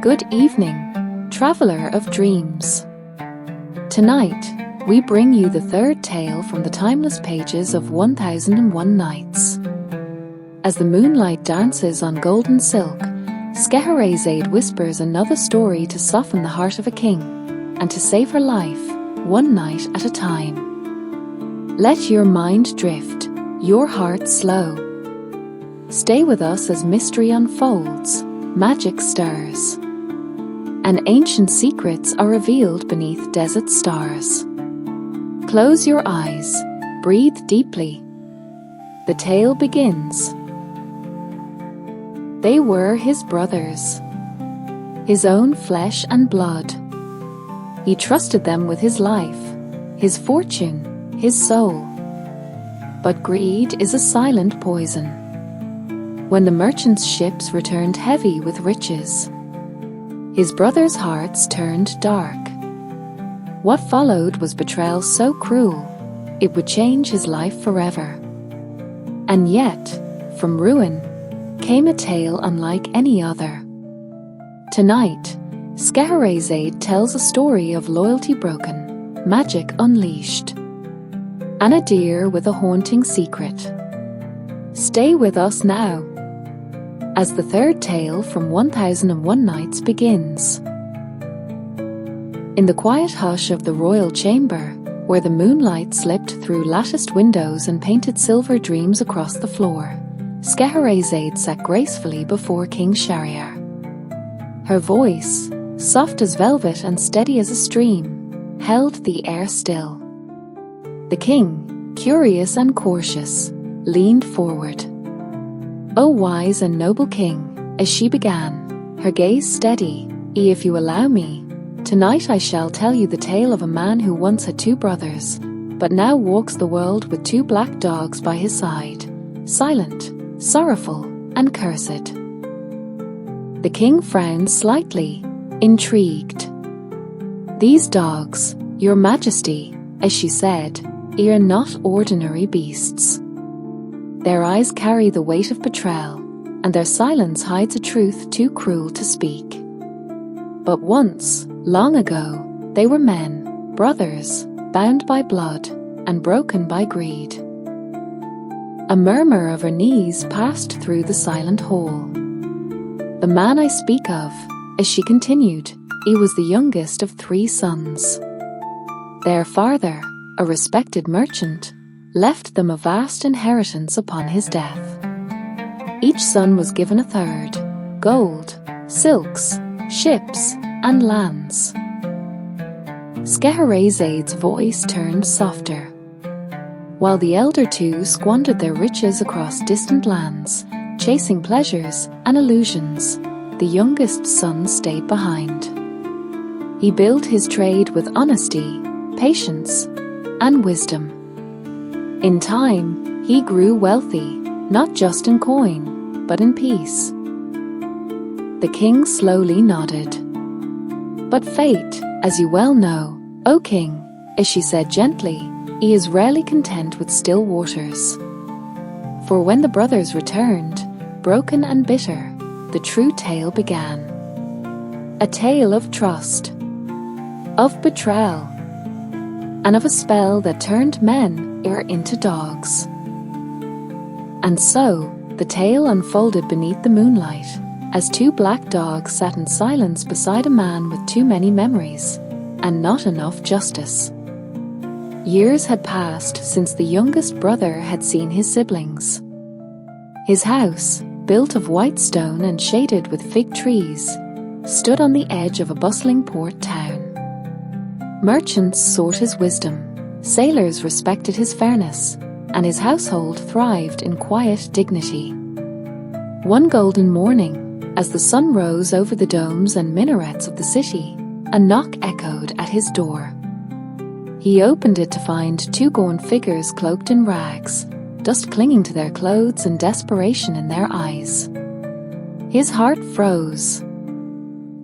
Good evening, traveler of dreams. Tonight, we bring you the third tale from the timeless pages of 1001 Nights. As the moonlight dances on golden silk, Scheherazade whispers another story to soften the heart of a king, and to save her life, one night at a time. Let your mind drift, your heart slow. Stay with us as mystery unfolds, magic stirs, and ancient secrets are revealed beneath desert stars. Close your eyes, breathe deeply. The tale begins. They were his brothers, his own flesh and blood. He trusted them with his life, his fortune, his soul. But greed is a silent poison. When the merchant's ships returned heavy with riches, his brothers' hearts turned dark. What followed was betrayal so cruel, it would change his life forever. And yet, from ruin, came a tale unlike any other. Tonight, Scheherazade tells a story of loyalty broken, magic unleashed, and a deer with a haunting secret. Stay with us now, as the third tale from 1001 Nights begins. In the quiet hush of the royal chamber, where the moonlight slipped through latticed windows and painted silver dreams across the floor, Scheherazade sat gracefully before King Shahryar. Her voice, soft as velvet and steady as a stream, held the air still. The king, curious and cautious, leaned forward. "O wise and noble king," as she began, her gaze steady, "if you allow me, tonight I shall tell you the tale of a man who once had two brothers, but now walks the world with two black dogs by his side, silent, sorrowful, and cursed." The king frowned slightly, intrigued. "These dogs, your majesty," as she said, "are not ordinary beasts. Their eyes carry the weight of betrayal, and their silence hides a truth too cruel to speak. But once, long ago, they were men, brothers, bound by blood, and broken by greed." A murmur of unease passed through the silent hall. "The man I speak of," as she continued, "he was the youngest of 3 sons. Their father, a respected merchant, left them a vast inheritance upon his death. Each son was given a third: gold, silks, ships, and lands." Scheherazade's voice turned softer. While the elder two squandered their riches across distant lands, chasing pleasures and illusions, the youngest son stayed behind. He built his trade with honesty, patience, and wisdom. In time, he grew wealthy, not just in coin, but in peace. The king slowly nodded. "But fate, as you well know, O king," as she said gently, "he is rarely content with still waters." For when the brothers returned, broken and bitter, the true tale began. A tale of trust, of betrayal, and of a spell that turned men into dogs. And so, the tale unfolded beneath the moonlight, as 2 black dogs sat in silence beside a man with too many memories, and not enough justice. Years had passed since the youngest brother had seen his siblings. His house, built of white stone and shaded with fig trees, stood on the edge of a bustling port town. Merchants sought his wisdom, sailors respected his fairness, and his household thrived in quiet dignity. One golden morning, as the sun rose over the domes and minarets of the city, a knock echoed at his door. He opened it to find 2 gaunt figures cloaked in rags, dust clinging to their clothes and desperation in their eyes. His heart froze.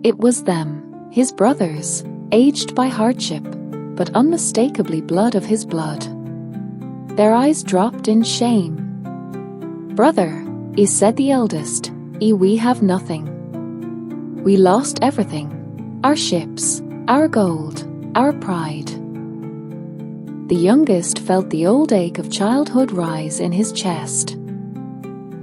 It was them, his brothers, aged by hardship, but unmistakably blood of his blood. Their eyes dropped in shame. "Brother," he said the eldest, "we have nothing. We lost everything. Our ships, our gold, our pride. The youngest felt the old ache of childhood rise in his chest.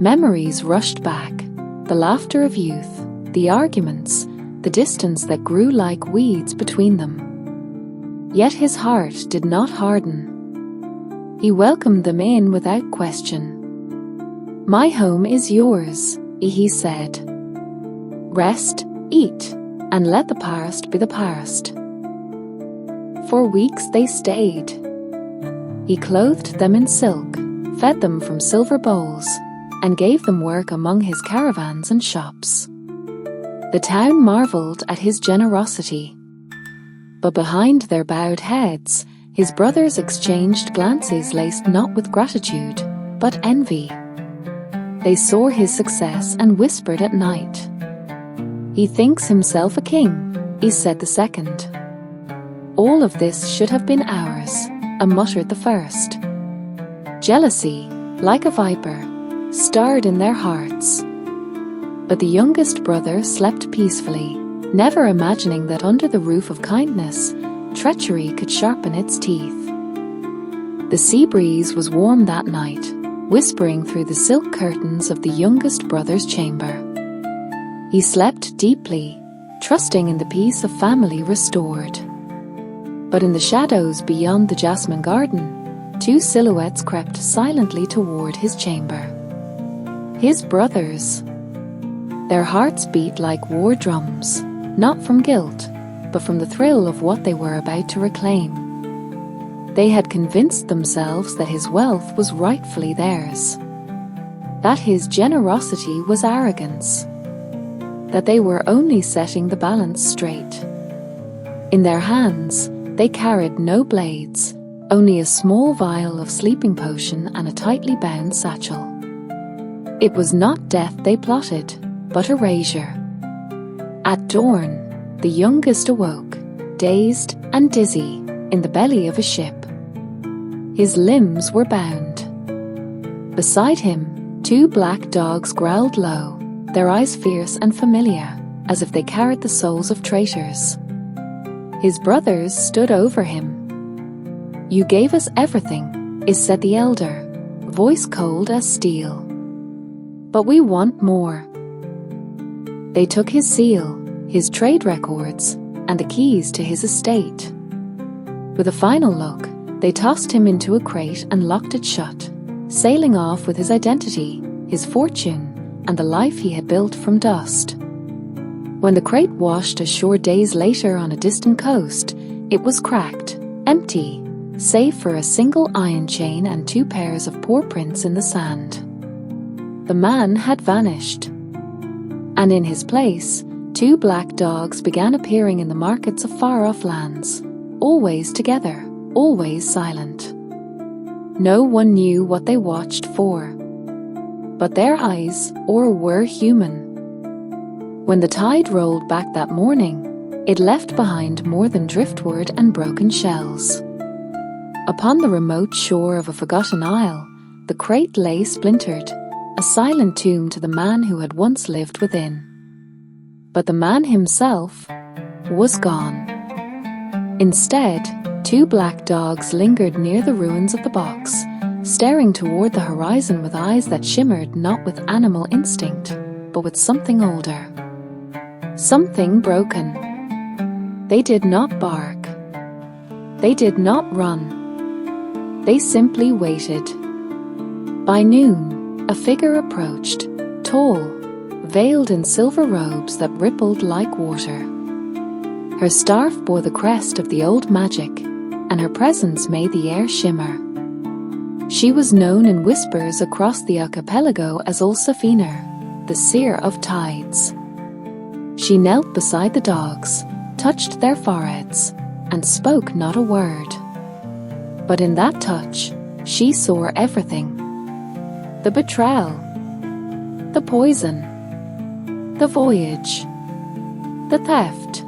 Memories rushed back, the laughter of youth, the arguments, the distance that grew like weeds between them. Yet his heart did not harden. He welcomed them in without question. "My home is yours," he said. "Rest, eat, and let the past be the past." For weeks they stayed. He clothed them in silk, fed them from silver bowls, and gave them work among his caravans and shops. The town marveled at his generosity. But behind their bowed heads, his brothers exchanged glances laced not with gratitude, but envy. They saw his success and whispered at night. "He thinks himself a king," he said the second. "All of this should have been ours," muttered the first. Jealousy, like a viper, stirred in their hearts. But the youngest brother slept peacefully, never imagining that under the roof of kindness, treachery could sharpen its teeth. The sea breeze was warm that night, whispering through the silk curtains of the youngest brother's chamber. He slept deeply, trusting in the peace of family restored. But in the shadows beyond the jasmine garden, two silhouettes crept silently toward his chamber. His brothers. Their hearts beat like war drums, not from guilt, but from the thrill of what they were about to reclaim. They had convinced themselves that his wealth was rightfully theirs, that his generosity was arrogance, that they were only setting the balance straight. In their hands, they carried no blades, only a small vial of sleeping potion and a tightly bound satchel. It was not death they plotted, but erasure. At dawn, the youngest awoke, dazed and dizzy, in the belly of a ship. His limbs were bound. Beside him, two black dogs growled low, their eyes fierce and familiar, as if they carried the souls of traitors. His brothers stood over him. "You gave us everything," said the elder, voice cold as steel. "But we want more." They took his seal, his trade records, and the keys to his estate. With a final look, they tossed him into a crate and locked it shut, sailing off with his identity, his fortune, and the life he had built from dust. When the crate washed ashore days later on a distant coast, it was cracked, empty, save for a single iron chain and two pairs of paw prints in the sand. The man had vanished. And in his place, two black dogs began appearing in the markets of far-off lands, always together, always silent. No one knew what they watched for. But their eyes were human. When the tide rolled back that morning, it left behind more than driftwood and broken shells. Upon the remote shore of a forgotten isle, the crate lay splintered, a silent tomb to the man who had once lived within. But the man himself was gone. Instead, two black dogs lingered near the ruins of the box, staring toward the horizon with eyes that shimmered not with animal instinct, but with something older. Something broken. They did not bark. They did not run. They simply waited. By noon, a figure approached, tall, veiled in silver robes that rippled like water. Her scarf bore the crest of the old magic, and her presence made the air shimmer. She was known in whispers across the archipelago as Ul Safina, the seer of tides. She knelt beside the dogs, touched their foreheads, and spoke not a word. But in that touch, she saw everything. The betrayal, the poison, the voyage, the theft,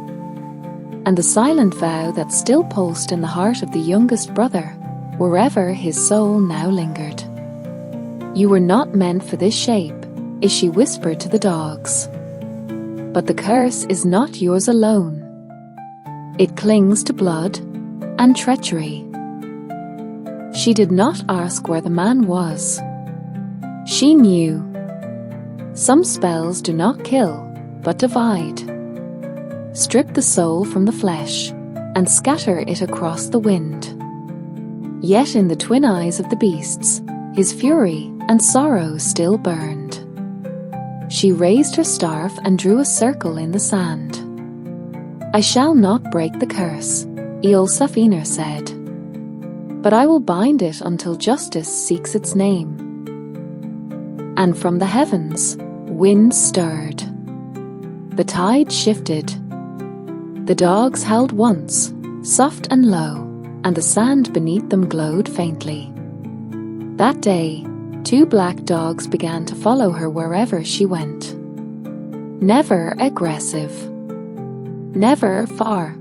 and the silent vow that still pulsed in the heart of the youngest brother, wherever his soul now lingered. "You were not meant for this shape," she whispered to the dogs. But the curse is not yours alone. It clings to blood and treachery. She did not ask where the man was. She knew. Some spells do not kill, but divide. Strip the soul from the flesh, and scatter it across the wind. Yet in the twin eyes of the beasts, his fury and sorrow still burned. She raised her staff and drew a circle in the sand. I shall not break the curse, Eolsafiner said, but I will bind it until justice seeks its name. And from the heavens, winds stirred. The tide shifted. The dogs howled once, soft and low, and the sand beneath them glowed faintly. That day, 2 black dogs began to follow her wherever she went. Never aggressive. Never far.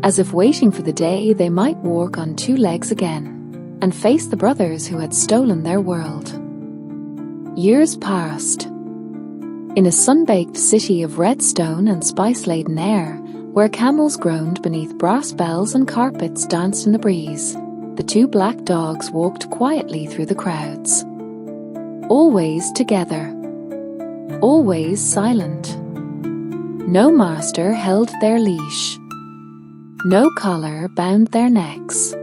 As if waiting for the day they might walk on 2 legs again, and face the brothers who had stolen their world. Years passed. In a sun-baked city of red stone and spice-laden air, where camels groaned beneath brass bells and carpets danced in the breeze, the 2 black dogs walked quietly through the crowds. Always together. Always silent. No master held their leash. No collar bound their necks.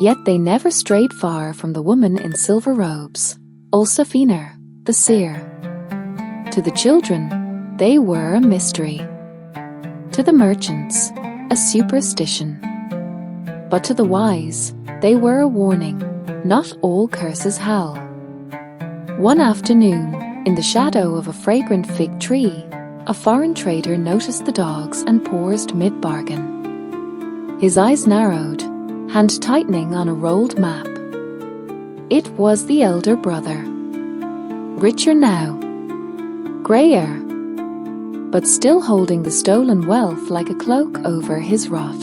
Yet they never strayed far from the woman in silver robes, Ulsafiner, the seer. To the children, they were a mystery. To the merchants, a superstition. But to the wise, they were a warning. Not all curses howl. One afternoon, in the shadow of a fragrant fig tree, a foreign trader noticed the dogs and paused mid-bargain. His eyes narrowed, hand tightening on a rolled map. It was the elder brother. Richer now. Grayer. But still holding the stolen wealth like a cloak over his rot.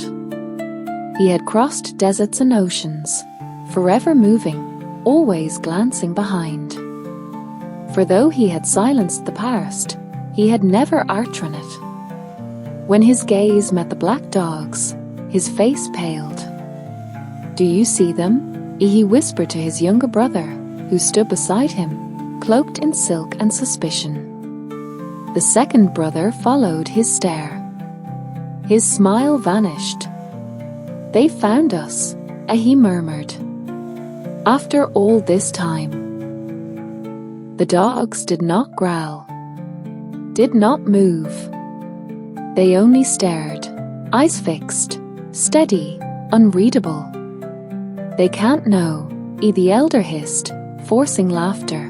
He had crossed deserts and oceans, forever moving, always glancing behind. For though he had silenced the past, he had never outrun it. When his gaze met the black dogs, his face paled. "Do you see them?" he whispered to his younger brother, who stood beside him, cloaked in silk and suspicion. The second brother followed his stare. His smile vanished. "They found us," he murmured. After all this time. The dogs did not growl, did not move. They only stared, eyes fixed, steady, unreadable. "They can't know," the elder hissed, forcing laughter.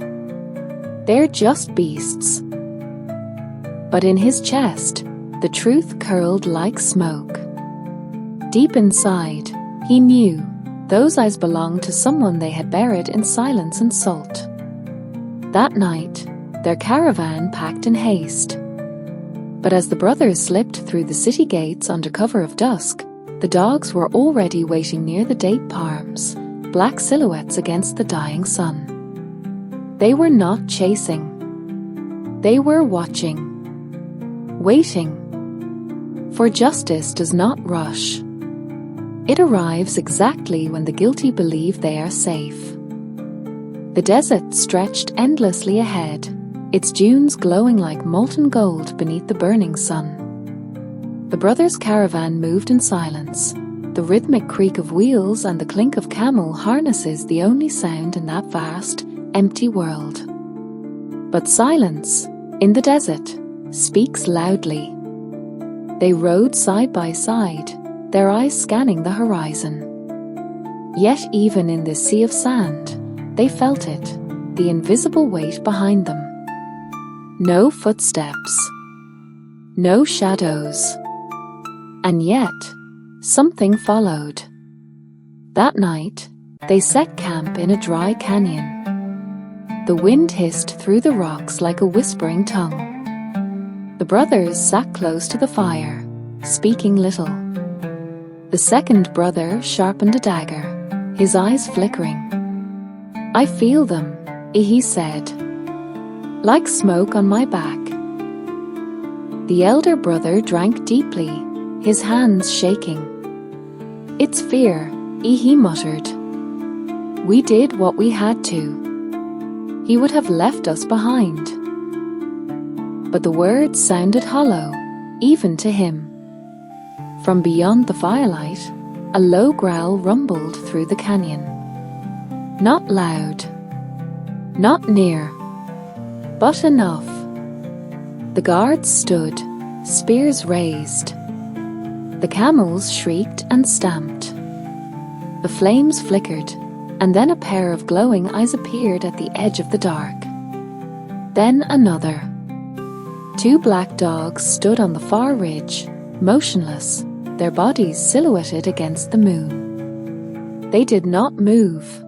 "They're just beasts." But in his chest, the truth curled like smoke. Deep inside, he knew those eyes belonged to someone they had buried in silence and salt. That night, their caravan packed in haste. But as the brothers slipped through the city gates under cover of dusk, the dogs were already waiting near the date palms, black silhouettes against the dying sun. They were not chasing. They were watching. Waiting. For justice does not rush. It arrives exactly when the guilty believe they are safe. The desert stretched endlessly ahead, its dunes glowing like molten gold beneath the burning sun. The brothers' caravan moved in silence, the rhythmic creak of wheels and the clink of camel harnesses the only sound in that vast, empty world. But silence, in the desert, speaks loudly. They rode side by side, their eyes scanning the horizon. Yet even in this sea of sand, they felt it, the invisible weight behind them. No footsteps. No shadows. And yet, something followed. That night, they set camp in a dry canyon. The wind hissed through the rocks like a whispering tongue. The brothers sat close to the fire, speaking little. The second brother sharpened a dagger, his eyes flickering. "I feel them," he said. "Like smoke on my back. The elder brother drank deeply, his hands shaking. "It's fear," he muttered. "We did what we had to. He would have left us behind." But the words sounded hollow, even to him. From beyond the firelight, a low growl rumbled through the canyon. Not loud, not near, but enough. The guards stood, spears raised. The camels shrieked and stamped. The flames flickered, and then a pair of glowing eyes appeared at the edge of the dark. Then another. 2 black dogs stood on the far ridge, motionless, their bodies silhouetted against the moon. They did not move.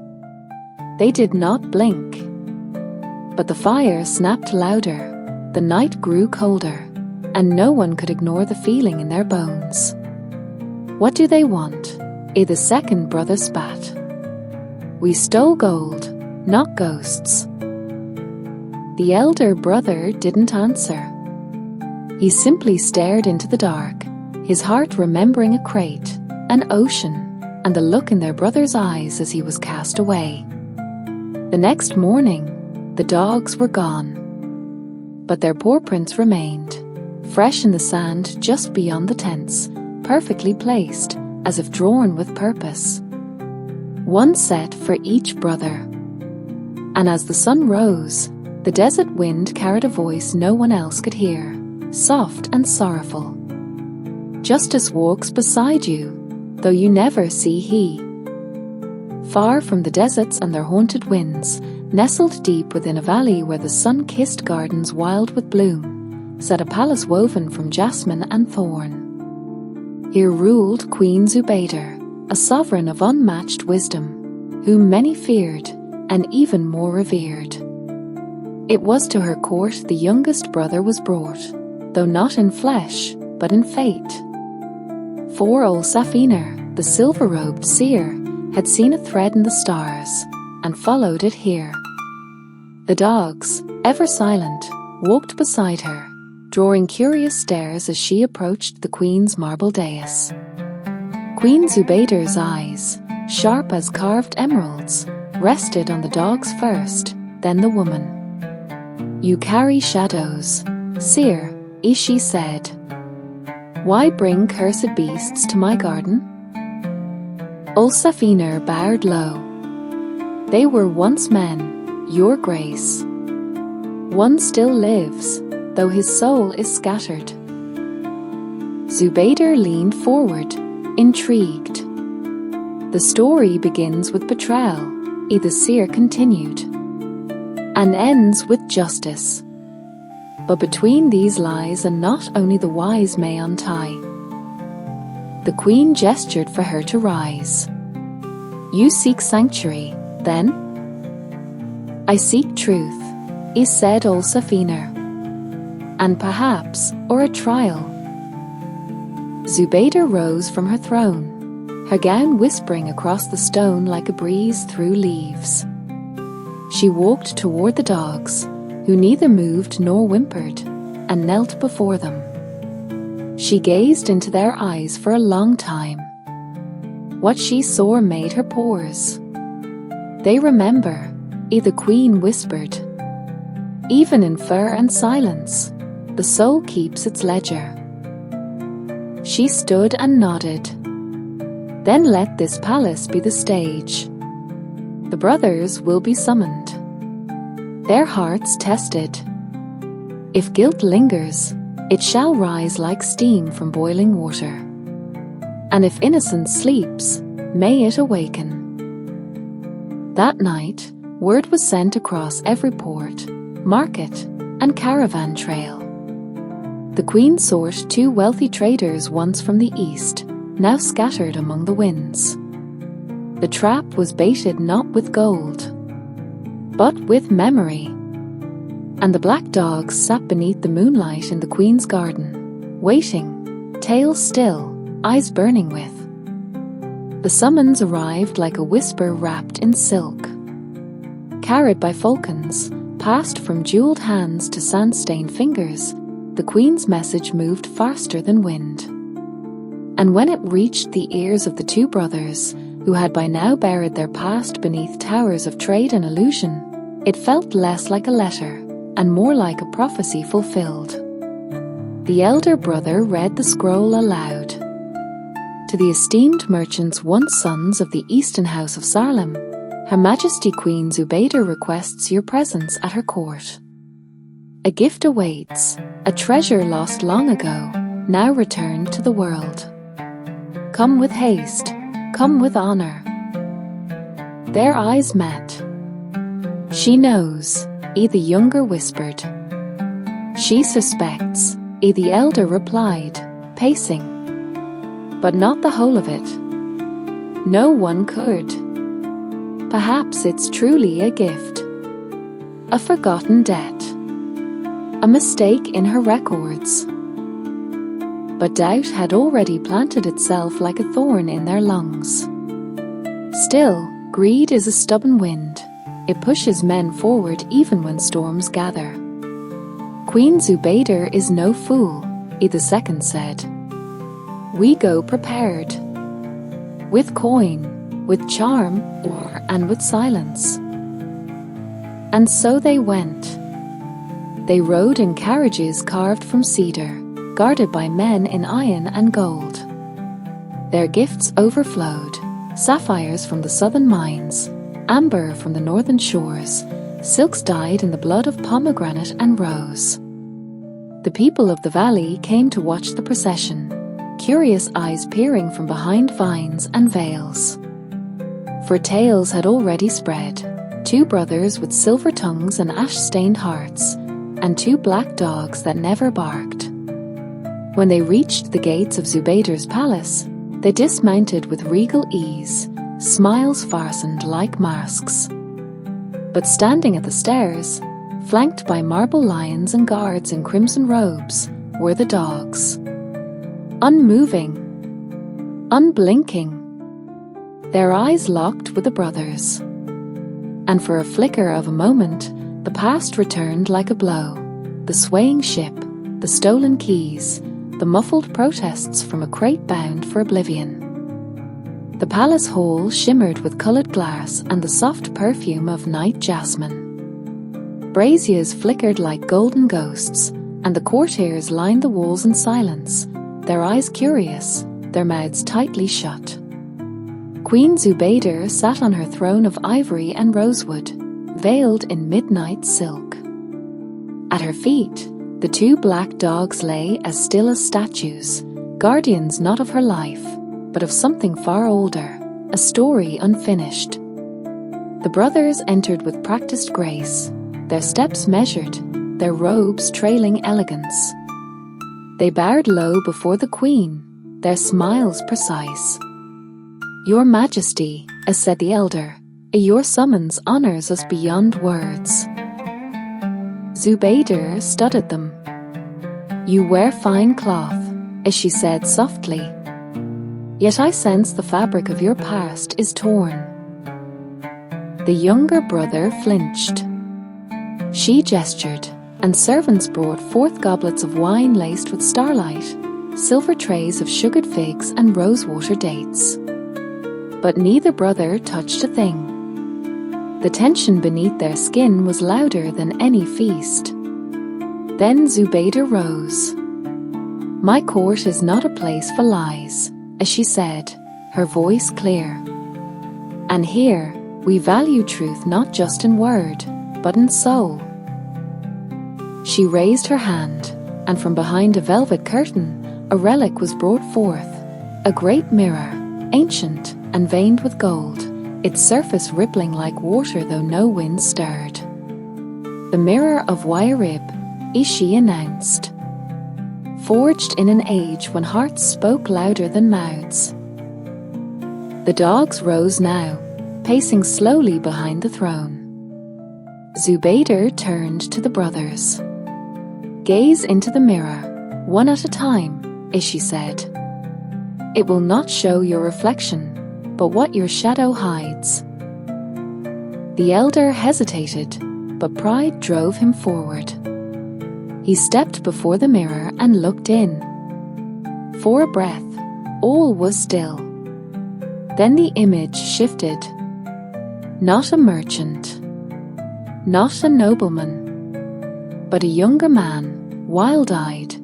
They did not blink. But the fire snapped louder, the night grew colder, and no one could ignore the feeling in their bones. "What do they want?" the second brother spat. "We stole gold, not ghosts." The elder brother didn't answer. He simply stared into the dark, his heart remembering a crate, an ocean, and the look in their brother's eyes as he was cast away. The next morning, the dogs were gone. But their paw prints remained, fresh in the sand just beyond the tents, perfectly placed, as if drawn with purpose. One set for each brother. And as the sun rose, the desert wind carried a voice no one else could hear, soft and sorrowful. "Justice walks beside you, though you never see he." Far from the deserts and their haunted winds, nestled deep within a valley where the sun-kissed gardens wild with bloom, sat a palace woven from jasmine and thorn. Here ruled Queen Zubayda, a sovereign of unmatched wisdom, whom many feared and even more revered. It was to her court the youngest brother was brought, though not in flesh, but in fate. For old Safina, the silver-robed seer, had seen a thread in the stars, and followed it here. The dogs, ever silent, walked beside her, drawing curious stares as she approached the queen's marble dais. Queen Zubayda's eyes, sharp as carved emeralds, rested on the dogs first, then the woman. "You carry shadows, seer," she said. "Why bring cursed beasts to my garden?" Old Safina bowed low. "They were once men, your grace. One still lives, though his soul is scattered." Zubayda leaned forward, intrigued. "The story begins with betrayal," the seer continued, "and ends with justice. But between these lies a knot only the wise may untie." The queen gestured for her to rise. "You seek sanctuary, then?" "I seek truth," said old Safina. "And perhaps, or a trial." Zubayda rose from her throne, her gown whispering across the stone like a breeze through leaves. She walked toward the dogs, who neither moved nor whimpered, and knelt before them. She gazed into their eyes for a long time. What she saw made her pause. "They remember," the queen whispered. "Even in fur and silence, the soul keeps its ledger." She stood and nodded. "Then let this palace be the stage. The brothers will be summoned, their hearts tested. If guilt lingers, it shall rise like steam from boiling water. And if innocence sleeps, may it awaken." That night, word was sent across every port, market, and caravan trail. The queen sought 2 wealthy traders once from the east, now scattered among the winds. The trap was baited not with gold, but with memory. And the black dogs sat beneath the moonlight in the queen's garden, waiting, tails still, eyes burning with. The summons arrived like a whisper wrapped in silk, carried by falcons, passed from jeweled hands to sand-stained fingers, the queen's message moved faster than wind. And when it reached the ears of the two brothers, who had by now buried their past beneath towers of trade and illusion, it felt less like a letter and more like a prophecy fulfilled. The elder brother read the scroll aloud. To the esteemed merchants, once sons of the Eastern House of Salem, Her Majesty Queen Zubayda requests your presence at her court. A gift awaits, a treasure lost long ago, now returned to the world. Come with haste, come with honor. Their eyes met. She knows, E the younger whispered. She suspects, E the elder replied, pacing. But not the whole of it. No one could. Perhaps it's truly a gift. A forgotten debt. A mistake in her records. But doubt had already planted itself like a thorn in their lungs. Still, greed is a stubborn wind. It pushes men forward even when storms gather. Queen Zubayda is no fool, E the second said. We go prepared. With coin, with charm, and with silence. And so they went. They rode in carriages carved from cedar, guarded by men in iron and gold. Their gifts overflowed, sapphires from the southern mines, amber from the northern shores, silks dyed in the blood of pomegranate and rose. The people of the valley came to watch the procession, curious eyes peering from behind vines and veils. For tales had already spread, two brothers with silver tongues and ash-stained hearts, and two black dogs that never barked. When they reached the gates of Zubayda's palace, they dismounted with regal ease, smiles fastened like masks. But standing at the stairs, flanked by marble lions and guards in crimson robes, were the dogs. Unmoving, unblinking, their eyes locked with the brothers. And for a flicker of a moment, the past returned like a blow. The swaying ship, the stolen keys, the muffled protests from a crate bound for oblivion. The palace hall shimmered with coloured glass and the soft perfume of night jasmine. Braziers flickered like golden ghosts, and the courtiers lined the walls in silence, their eyes curious, their mouths tightly shut. Queen Zubayda sat on her throne of ivory and rosewood, veiled in midnight silk. At her feet, the two black dogs lay as still as statues, guardians not of her life, but of something far older, a story unfinished. The brothers entered with practiced grace, their steps measured, their robes trailing elegance. They bowed low before the queen, their smiles precise. Your Majesty, as said the elder, your summons honors us beyond words. Zubayda studied them. You wear fine cloth, as she said softly. Yet I sense the fabric of your past is torn. The younger brother flinched. She gestured, and servants brought forth goblets of wine laced with starlight, silver trays of sugared figs and rosewater dates. But neither brother touched a thing. The tension beneath their skin was louder than any feast. Then Zubayda rose. My court is not a place for lies, as she said, her voice clear. And here, we value truth not just in word, but in soul. She raised her hand, and from behind a velvet curtain, a relic was brought forth, a great mirror, ancient and veined with gold, its surface rippling like water though no wind stirred. The mirror of Wairib, she announced, forged in an age when hearts spoke louder than mouths. The dogs rose now, pacing slowly behind the throne. Zubayda turned to the brothers. Gaze into the mirror, one at a time, she said. It will not show your reflection, but what your shadow hides. The elder hesitated, but pride drove him forward. He stepped before the mirror and looked in. For a breath, all was still. Then the image shifted. Not a merchant, not a nobleman, but a younger man, wild-eyed,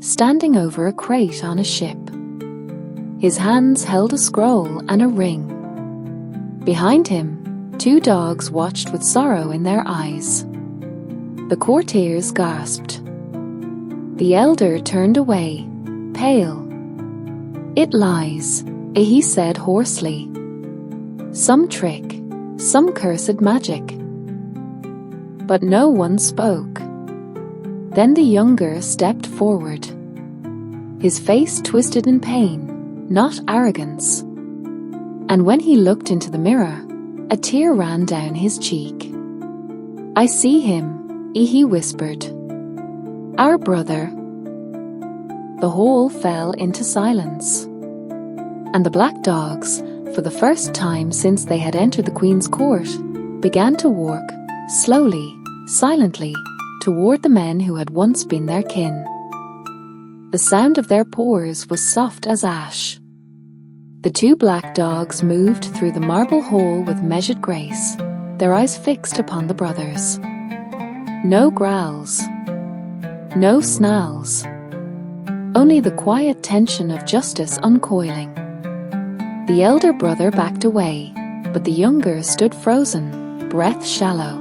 standing over a crate on a ship. His hands held a scroll and a ring. Behind him, 2 dogs watched with sorrow in their eyes. The courtiers gasped. The elder turned away, pale. "It lies," he said hoarsely. "Some trick, some cursed magic." But no one spoke. Then the younger stepped forward. His face twisted in pain, not arrogance. And when he looked into the mirror, a tear ran down his cheek. "I see him," he whispered. "Our brother." The hall fell into silence. And the black dogs, for the first time since they had entered the Queen's court, began to walk, slowly, silently, toward the men who had once been their kin. The sound of their paws was soft as ash. The 2 black dogs moved through the marble hall with measured grace, their eyes fixed upon the brothers. No growls, no snarls, only the quiet tension of justice uncoiling. The elder brother backed away, but the younger stood frozen, breath shallow.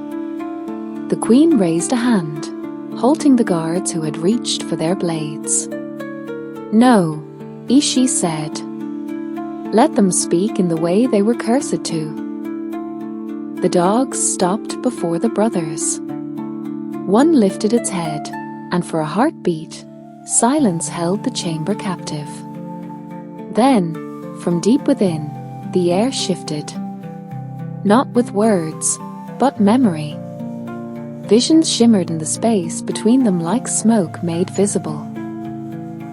The Queen raised a hand, halting the guards who had reached for their blades. "No," she said. "Let them speak in the way they were cursed to." The dogs stopped before the brothers. One lifted its head, and for a heartbeat, silence held the chamber captive. Then, from deep within, the air shifted. Not with words, but memory. Visions shimmered in the space between them like smoke made visible.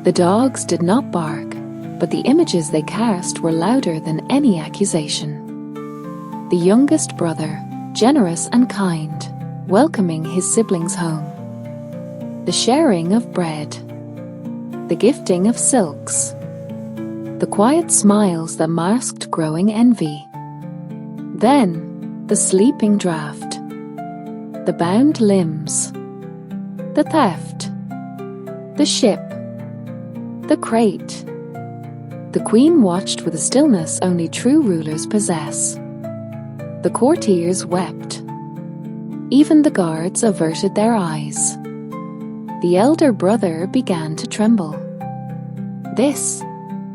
The dogs did not bark, but the images they cast were louder than any accusation. The youngest brother, generous and kind, welcoming his siblings home. The sharing of bread. The gifting of silks. The quiet smiles that masked growing envy. Then, the sleeping draft. The bound limbs. The theft. The ship. The crate. The Queen watched with a stillness only true rulers possess. The courtiers wept. Even the guards averted their eyes. The elder brother began to tremble. This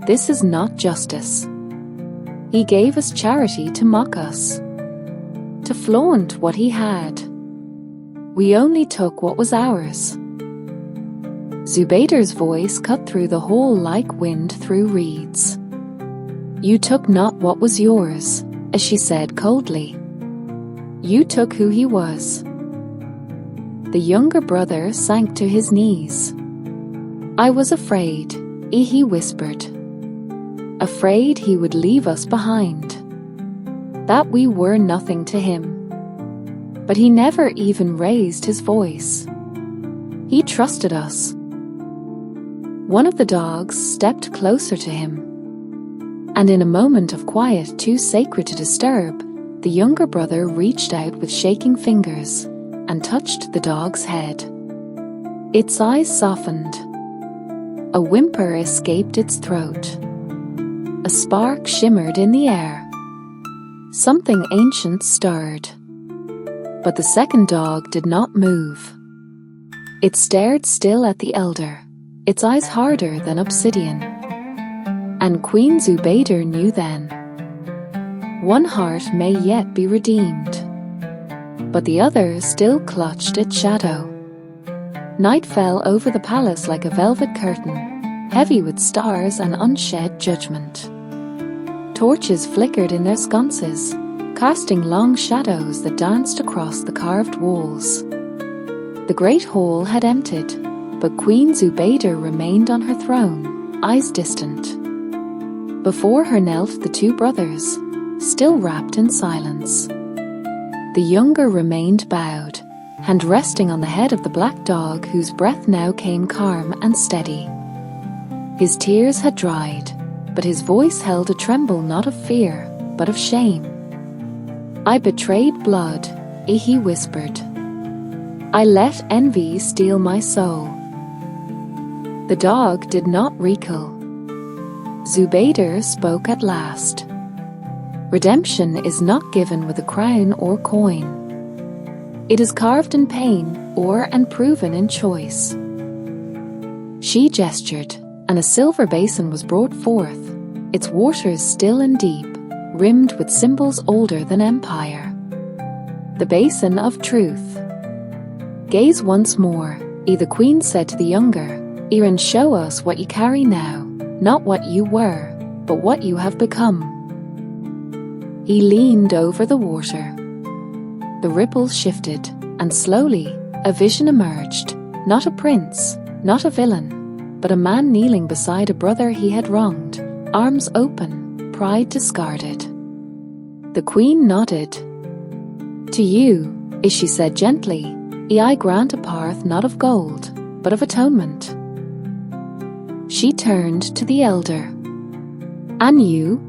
is not justice. He gave us charity to mock us, to flaunt what he had. We only took what was ours. Zubayda's voice cut through the hall like wind through reeds. "You took not what was yours," as she said coldly. "You took who he was." The younger brother sank to his knees. "I was afraid," he whispered. "Afraid he would leave us behind. That we were nothing to him. But he never even raised his voice. He trusted us." One of the dogs stepped closer to him. And in a moment of quiet too sacred to disturb, the younger brother reached out with shaking fingers and touched the dog's head. Its eyes softened. A whimper escaped its throat. A spark shimmered in the air. Something ancient stirred. But the second dog did not move. It stared still at the elder, its eyes harder than obsidian. And Queen Zubayda knew then. One heart may yet be redeemed. But the other still clutched its shadow. Night fell over the palace like a velvet curtain, heavy with stars and unshed judgment. Torches flickered in their sconces, casting long shadows that danced across the carved walls. The great hall had emptied, but Queen Zubayda remained on her throne, eyes distant. Before her knelt the 2 brothers, still wrapped in silence. The younger remained bowed, hand resting on the head of the black dog, whose breath now came calm and steady. His tears had dried, but his voice held a tremble not of fear, but of shame. "I betrayed blood," he whispered. "I let envy steal my soul." The dog did not recoil. Zubayda spoke at last. "Redemption is not given with a crown or coin. It is carved in pain and proven in choice." She gestured, and a silver basin was brought forth, its waters still and deep, rimmed with symbols older than empire. The basin of truth. "Gaze once more," the queen said to the younger, "and show us what you carry now, not what you were, but what you have become." He leaned over the water. The ripples shifted, and slowly a vision emerged, not a prince, not a villain, but a man kneeling beside a brother he had wronged, arms open, pride discarded. The queen nodded. "To you," she said gently, "I grant a path not of gold, but of atonement." She turned to the elder. "And you?"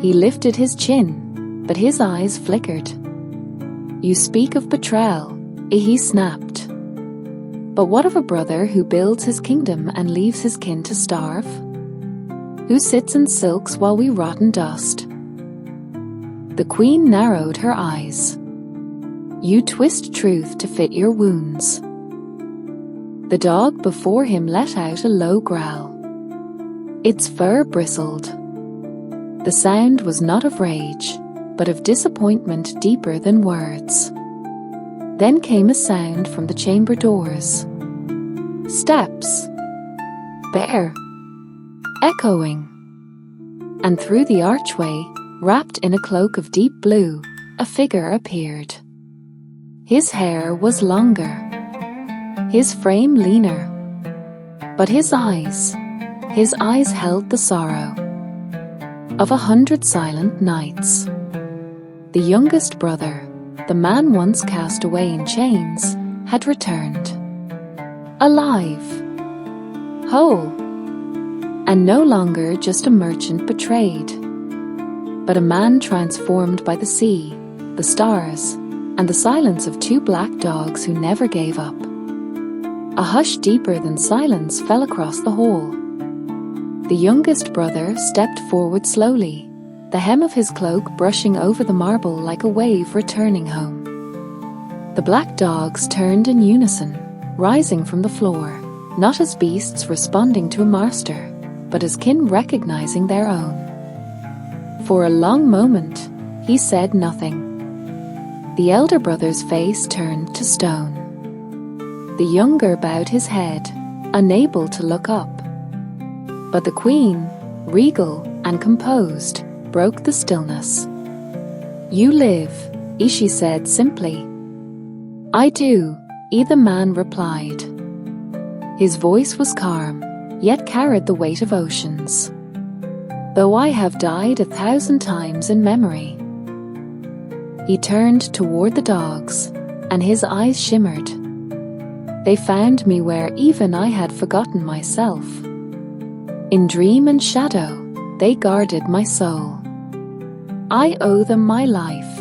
He lifted his chin, but his eyes flickered. "You speak of betrayal," he snapped. "But what of a brother who builds his kingdom and leaves his kin to starve? Who sits in silks while we rot in dust?" The queen narrowed her eyes. "You twist truth to fit your wounds." The dog before him let out a low growl. Its fur bristled. The sound was not of rage, but of disappointment deeper than words. Then came a sound from the chamber doors. Steps. Bare. Echoing. And through the archway, wrapped in a cloak of deep blue, a figure appeared. His hair was longer, his frame leaner, but his eyes held the sorrow of 100 silent nights. The youngest brother, the man once cast away in chains, had returned. Alive, whole, and no longer just a merchant betrayed, but a man transformed by the sea, the stars, and the silence of 2 black dogs who never gave up. A hush deeper than silence fell across the hall. The youngest brother stepped forward slowly, the hem of his cloak brushing over the marble like a wave returning home. The black dogs turned in unison, rising from the floor, not as beasts responding to a master, but as kin recognizing their own. For a long moment, he said nothing. The elder brother's face turned to stone. The younger bowed his head, unable to look up. But the queen, regal and composed, broke the stillness. "You live," she said simply. "I do," the man replied. His voice was calm, yet carried the weight of oceans. "Though I have died 1,000 times in memory." He turned toward the dogs, and his eyes shimmered. They found me where even I had forgotten myself. In dream and shadow, they guarded my soul. I owe them my life.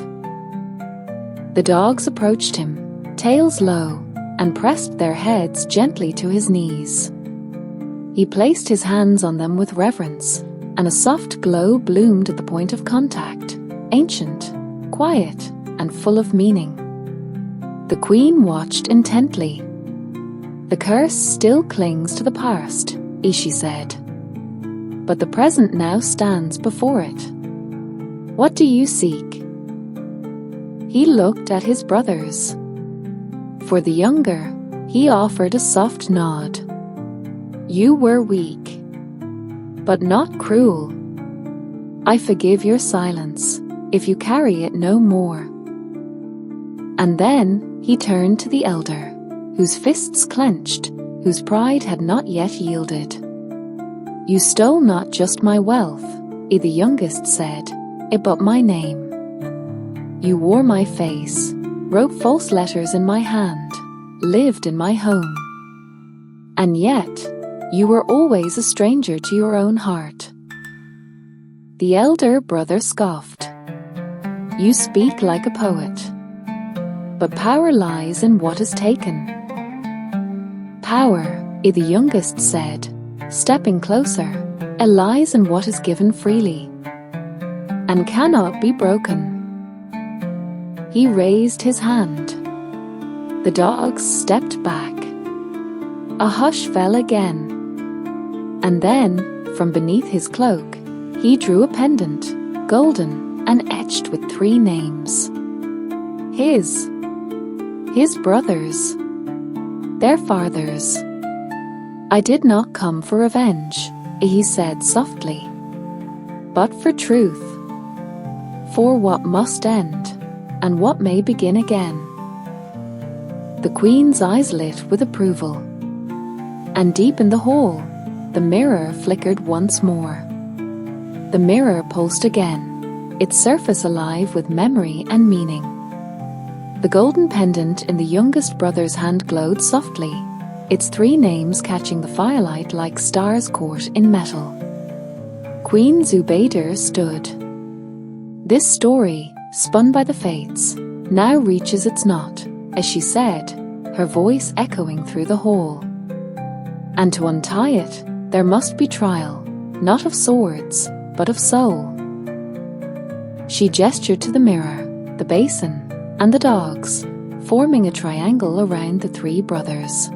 The dogs approached him, tails low, and pressed their heads gently to his knees. He placed his hands on them with reverence, and a soft glow bloomed at the point of contact, ancient, quiet, and full of meaning. The queen watched intently. "The curse still clings to the past," she said. "But the present now stands before it. What do you seek?" He looked at his brothers. For the younger, he offered a soft nod. "You were weak, but not cruel. I forgive your silence, if you carry it no more." And then he turned to the elder, whose fists clenched, whose pride had not yet yielded. "You stole not just my wealth," the youngest said, "but my name. You wore my face, wrote false letters in my hand, lived in my home. And yet, you were always a stranger to your own heart. The elder brother scoffed. You speak like a poet, but power lies in what is taken. Power, the youngest said, stepping closer, lies in what is given freely, and cannot be broken. He raised his hand. The dogs stepped back. A hush fell again. And then, from beneath his cloak, he drew a pendant, golden and etched with 3 names. His brothers, their fathers. I did not come for revenge, he said softly, but for truth, for what must end, and what may begin again. The Queen's eyes lit with approval, and deep in the hall, the mirror flickered once more. The mirror pulsed again, its surface alive with memory and meaning. The golden pendant in the youngest brother's hand glowed softly, its 3 names catching the firelight like stars caught in metal. Queen Zubayda stood. This story, spun by the fates, now reaches its knot, as she said, her voice echoing through the hall. And to untie it, there must be trial, not of swords, but of soul. She gestured to the mirror, the basin, and the dogs, forming a triangle around the 3 brothers.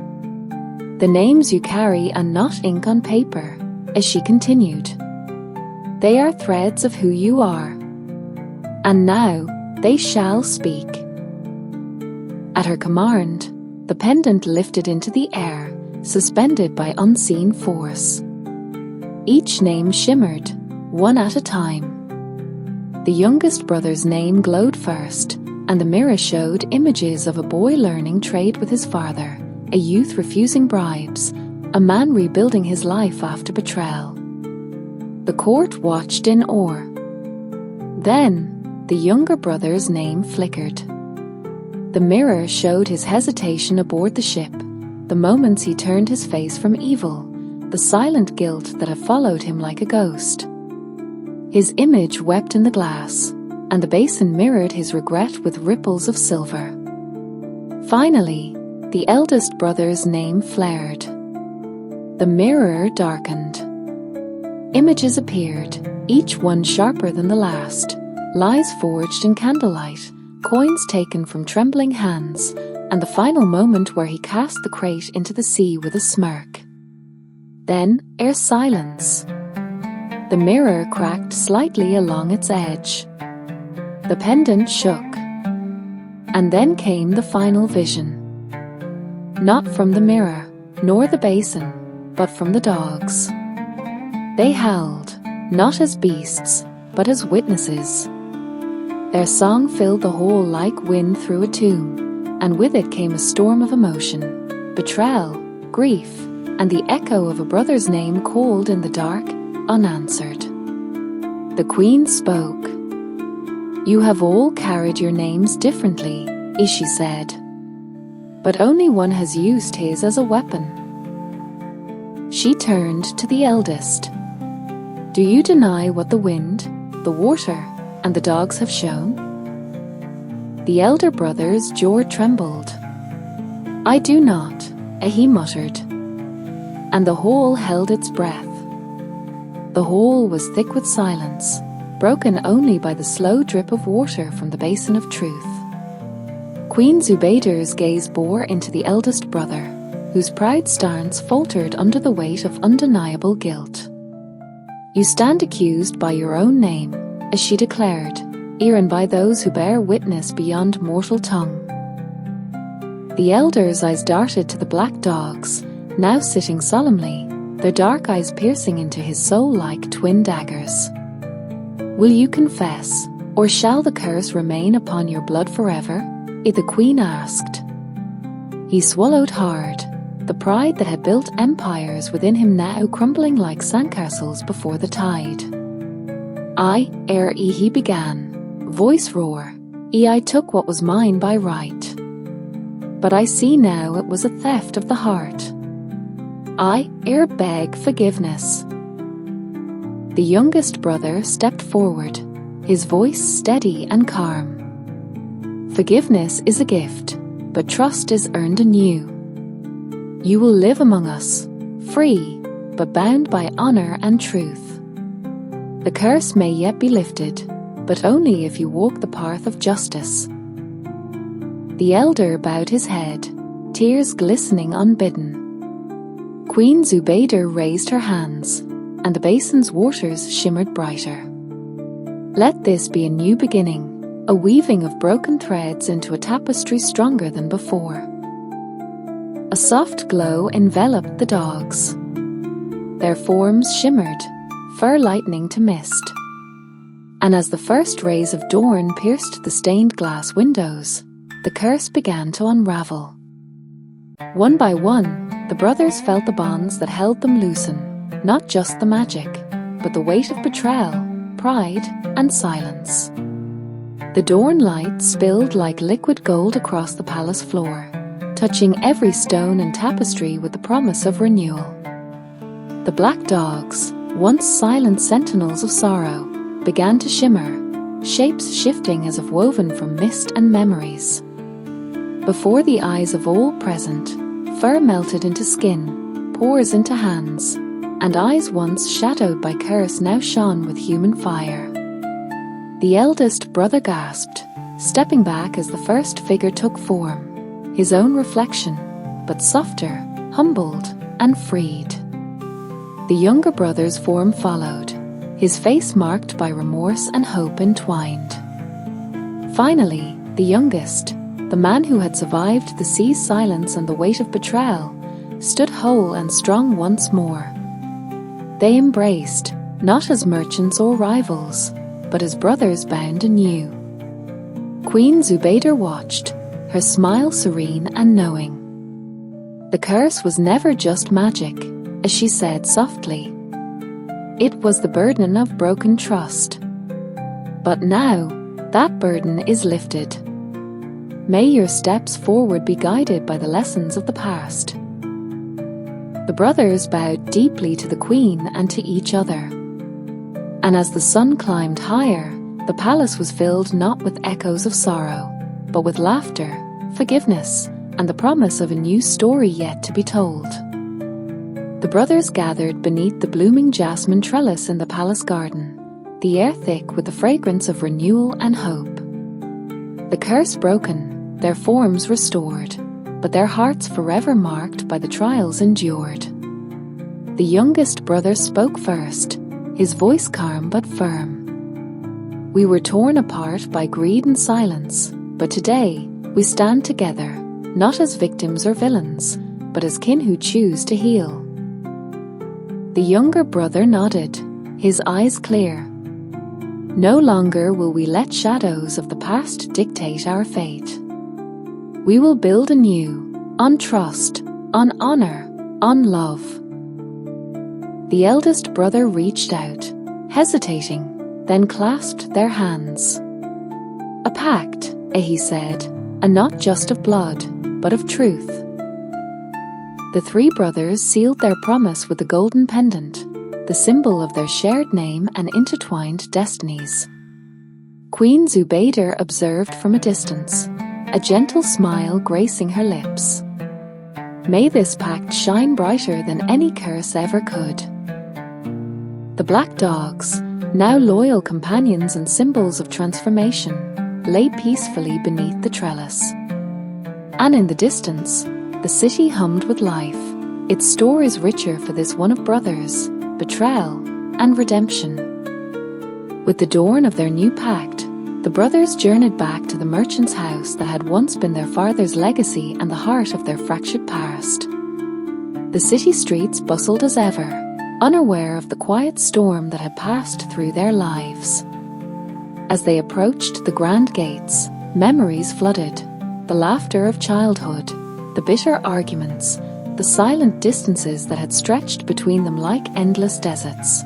The names you carry are not ink on paper, as she continued. They are threads of who you are. And now they shall speak. At her command, the pendant lifted into the air, suspended by unseen force. Each name shimmered, one at a time. The youngest brother's name glowed first, and the mirror showed images of a boy learning trade with his father, a youth refusing bribes, a man rebuilding his life after betrayal. The court watched in awe. Then, the younger brother's name flickered. The mirror showed his hesitation aboard the ship, the moments he turned his face from evil, the silent guilt that had followed him like a ghost. His image wept in the glass, and the basin mirrored his regret with ripples of silver. Finally, the eldest brother's name flared. The mirror darkened. Images appeared, each one sharper than the last, lies forged in candlelight, coins taken from trembling hands, and the final moment where he cast the crate into the sea with a smirk. Then, ere silence. The mirror cracked slightly along its edge. The pendant shook. And then came the final vision. Not from the mirror, nor the basin, but from the dogs. They howled, not as beasts, but as witnesses. Their song filled the hall like wind through a tomb, and with it came a storm of emotion, betrayal, grief, and the echo of a brother's name called in the dark, unanswered. The Queen spoke. You have all carried your names differently, she said. But only one has used his as a weapon. She turned to the eldest. Do you deny what the wind, the water, and the dogs have shown? The elder brother's jaw trembled. I do not, he muttered. And the hall held its breath. The hall was thick with silence, broken only by the slow drip of water from the basin of truth. Queen Zubayda's gaze bore into the eldest brother, whose proud stance faltered under the weight of undeniable guilt. You stand accused by your own name, as she declared, even by those who bear witness beyond mortal tongue. The elder's eyes darted to the black dogs, now sitting solemnly, their dark eyes piercing into his soul like twin daggers. Will you confess, or shall the curse remain upon your blood forever? The Queen asked. He swallowed hard, the pride that had built empires within him now crumbling like sandcastles before the tide. He began, voice roar, I took what was mine by right. But I see now it was a theft of the heart. I beg forgiveness. The youngest brother stepped forward, his voice steady and calm. Forgiveness is a gift, but trust is earned anew. You will live among us, free, but bound by honor and truth. The curse may yet be lifted, but only if you walk the path of justice. The elder bowed his head, tears glistening unbidden. Queen Zubayda raised her hands, and the basin's waters shimmered brighter. Let this be a new beginning, a weaving of broken threads into a tapestry stronger than before. A soft glow enveloped the dogs. Their forms shimmered, fur lightening to mist. And as the first rays of dawn pierced the stained glass windows, the curse began to unravel. One by one, the brothers felt the bonds that held them loosen, not just the magic, but the weight of betrayal, pride, and silence. The dawn light spilled like liquid gold across the palace floor, touching every stone and tapestry with the promise of renewal. The black dogs, once silent sentinels of sorrow, began to shimmer, shapes shifting as if woven from mist and memories. Before the eyes of all present, fur melted into skin, pores into hands, and eyes once shadowed by curse now shone with human fire. The eldest brother gasped, stepping back as the first figure took form, his own reflection, but softer, humbled, and freed. The younger brother's form followed, his face marked by remorse and hope entwined. Finally, the youngest, the man who had survived the sea's silence and the weight of betrayal, stood whole and strong once more. They embraced, not as merchants or rivals, but as brothers bound anew. Queen Zubayda watched, her smile serene and knowing. The curse was never just magic, as she said softly. It was the burden of broken trust. But now, that burden is lifted. May your steps forward be guided by the lessons of the past. The brothers bowed deeply to the queen and to each other. And as the sun climbed higher, the palace was filled not with echoes of sorrow, but with laughter, forgiveness, and the promise of a new story yet to be told. The brothers gathered beneath the blooming jasmine trellis in the palace garden, the air thick with the fragrance of renewal and hope. The curse broken, their forms restored, but their hearts forever marked by the trials endured. The youngest brother spoke first, his voice calm but firm. We were torn apart by greed and silence, but today we stand together, not as victims or villains, but as kin who choose to heal. The younger brother nodded, his eyes clear. No longer will we let shadows of the past dictate our fate. We will build anew, on trust, on honor, on love. The eldest brother reached out, hesitating, then clasped their hands. A pact, he said, and not just of blood, but of truth. The three brothers sealed their promise with a golden pendant, the symbol of their shared name and intertwined destinies. Queen Zubayda observed from a distance, a gentle smile gracing her lips. May this pact shine brighter than any curse ever could. The black dogs, now loyal companions and symbols of transformation, lay peacefully beneath the trellis. And in the distance, the city hummed with life, its stories richer for this one of brothers, betrayal, and redemption. With the dawn of their new pact, the brothers journeyed back to the merchant's house that had once been their father's legacy and the heart of their fractured past. The city streets bustled as ever, unaware of the quiet storm that had passed through their lives. As they approached the grand gates, memories flooded, the laughter of childhood, the bitter arguments, the silent distances that had stretched between them like endless deserts.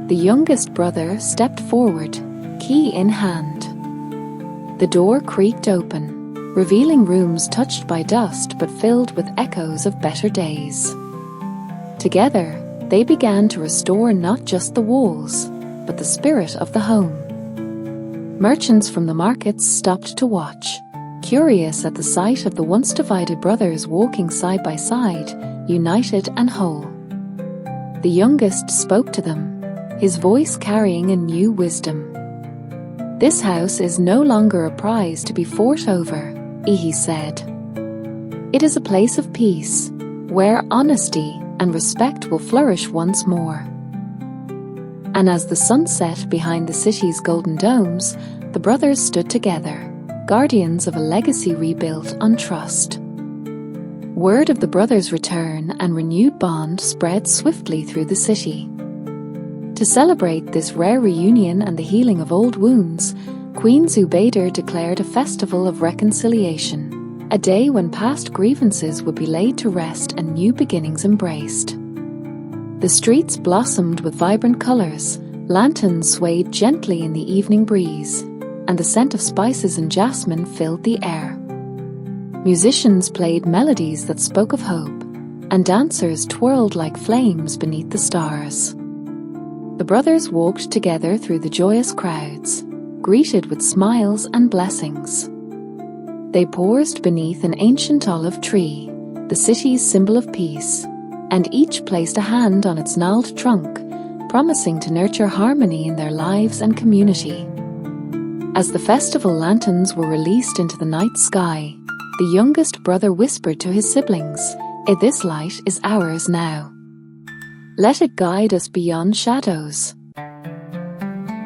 The youngest brother stepped forward, key in hand. The door creaked open, revealing rooms touched by dust but filled with echoes of better days. Together, they began to restore not just the walls, but the spirit of the home. Merchants from the markets stopped to watch, curious at the sight of the once divided brothers walking side by side, united and whole. The youngest spoke to them, his voice carrying a new wisdom. "This house is no longer a prize to be fought over," he said. "It is a place of peace, where honesty and respect will flourish once more." And as the sun set behind the city's golden domes, the brothers stood together, guardians of a legacy rebuilt on trust. Word of the brothers' return and renewed bond spread swiftly through the city. To celebrate this rare reunion and the healing of old wounds, Queen Zubayda declared a festival of reconciliation, a day when past grievances would be laid to rest and new beginnings embraced. The streets blossomed with vibrant colors, lanterns swayed gently in the evening breeze, and the scent of spices and jasmine filled the air. Musicians played melodies that spoke of hope, and dancers twirled like flames beneath the stars. The brothers walked together through the joyous crowds, greeted with smiles and blessings. They paused beneath an ancient olive tree, the city's symbol of peace, and each placed a hand on its gnarled trunk, promising to nurture harmony in their lives and community. As the festival lanterns were released into the night sky, the youngest brother whispered to his siblings, "This light is ours now. Let it guide us beyond shadows."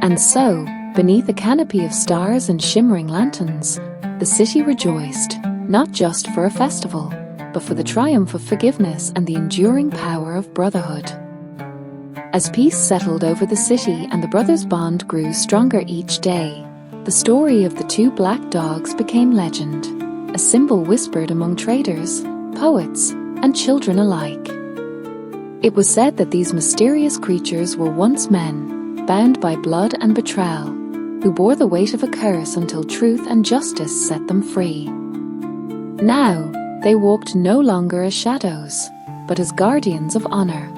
And so, beneath a canopy of stars and shimmering lanterns, the city rejoiced, not just for a festival, but for the triumph of forgiveness and the enduring power of brotherhood. As peace settled over the city and the brothers' bond grew stronger each day, the story of the two black dogs became legend, a symbol whispered among traders, poets, and children alike. It was said that these mysterious creatures were once men, bound by blood and betrayal, who bore the weight of a curse until truth and justice set them free. Now, they walked no longer as shadows, but as guardians of honor.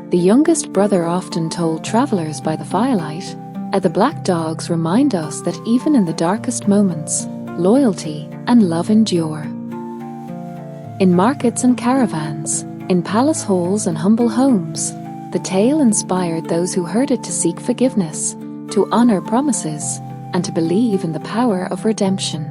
The youngest brother often told travelers by the firelight, the black dogs remind us that even in the darkest moments, loyalty and love endure. In markets and caravans, in palace halls and humble homes, the tale inspired those who heard it to seek forgiveness, to honor promises, and to believe in the power of redemption.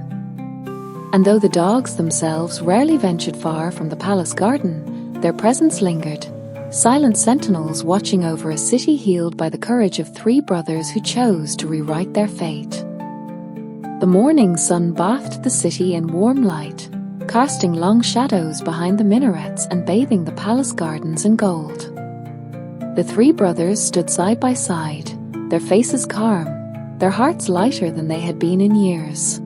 And though the dogs themselves rarely ventured far from the palace garden, their presence lingered, silent sentinels watching over a city healed by the courage of three brothers who chose to rewrite their fate. The morning sun bathed the city in warm light, casting long shadows behind the minarets and bathing the palace gardens in gold. The three brothers stood side by side, their faces calm, their hearts lighter than they had been in years.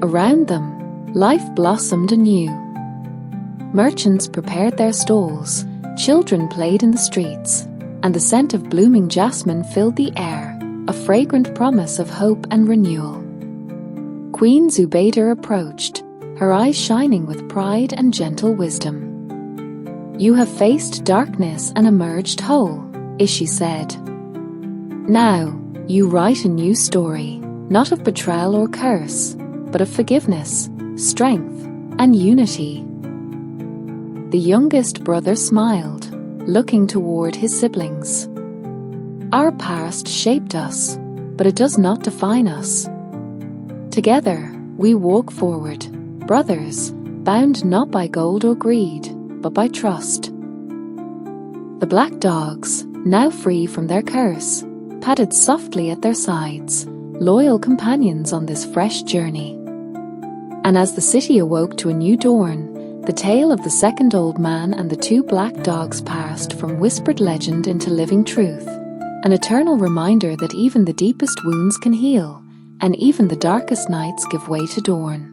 Around them, life blossomed anew. Merchants prepared their stalls, children played in the streets, and the scent of blooming jasmine filled the air, a fragrant promise of hope and renewal. Queen Zubayda approached, her eyes shining with pride and gentle wisdom. "You have faced darkness and emerged whole," she said. "Now, you write a new story, not of betrayal or curse, but of forgiveness, strength, and unity." The youngest brother smiled, looking toward his siblings. "Our past shaped us, but it does not define us. Together, we walk forward, brothers, bound not by gold or greed, but by trust." The black dogs, now free from their curse, padded softly at their sides, loyal companions on this fresh journey. And as the city awoke to a new dawn, the tale of the second old man and the two black dogs passed from whispered legend into living truth, an eternal reminder that even the deepest wounds can heal, and even the darkest nights give way to dawn.